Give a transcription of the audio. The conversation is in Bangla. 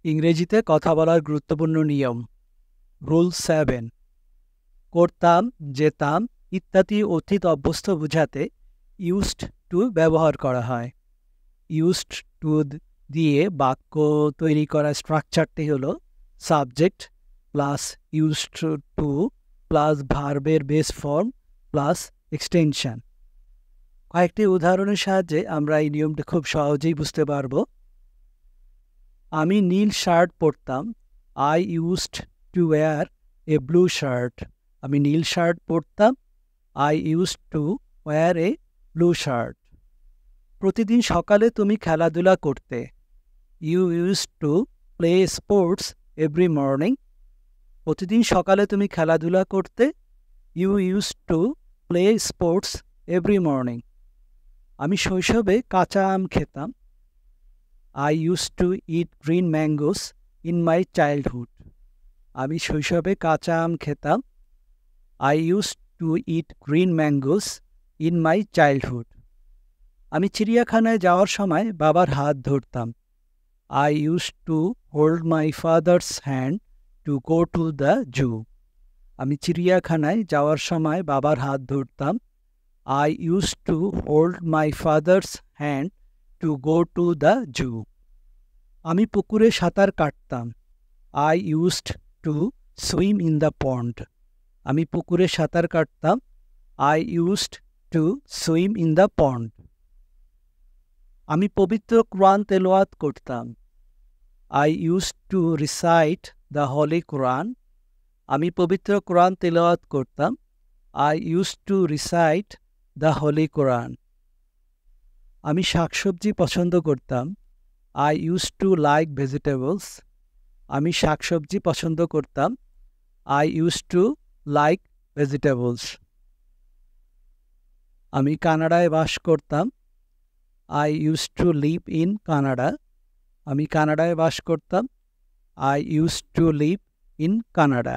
ইংরেজিতে কথা বলার গুরুত্বপূর্ণ নিয়ম। রুল 7। করতাম, যেতাম ইত্যাদি অতীত অভ্যস্ত বোঝাতে ইউজড টু ব্যবহার করা হয়। ইউজড টু দিয়ে বাক্য তৈরি করার স্ট্রাকচারটি হলো subject plus used to plus ভার্বের বেস ফর্ম প্লাস এক্সটেনশন। কয়েকটি উদাহরণের সাহায্যে আমরা এই নিয়মটি খুব সহজেই বুঝতে পারব। আমি নীল শার্ট পরতাম। I used to wear a blue shirt. আমি নীল শার্ট পরতাম। I used to wear a blue shirt. প্রতিদিন সকালে তুমি খেলাধুলা করতে। You used to play sports every morning. প্রতিদিন সকালে তুমি খেলাধুলা করতে। You used to play sports every morning. আমি শৈশবে কাঁচা আম খেতাম। I used to eat green mangoes in my childhood. আমি শৈশবে কাঁচা আম খেতাম। I used to eat green mangoes in my childhood. আমি চিড়িয়াখানায় যাওয়ার সময় বাবার হাত ধরতাম। I used to hold my father's hand to go to the zoo. আমি চিড়িয়াখানায় যাওয়ার সময় বাবার হাত ধরতাম। I used to hold my father's hand to go to the zoo. আমি পুকুরে সাঁতার কাটতাম। I used to swim in the pond. আমি পুকুরে সাঁতার কাটতাম। I used to swim in the pond. আমি পবিত্র কোরআন তেলাওয়াত করতাম। I used to recite the Holy Quran. আমি পবিত্র কোরআন তেলাওয়াত করতাম। I used to recite the Holy Quran. আমি শাকসবজি পছন্দ করতাম। I used to like vegetables. আমি শাকসবজি পছন্দ করতাম। I used to like vegetables. আমি কানাডায় বাস করতাম। I used to live in Canada. আমি কানাডায় বাস করতাম। I used to live in Canada.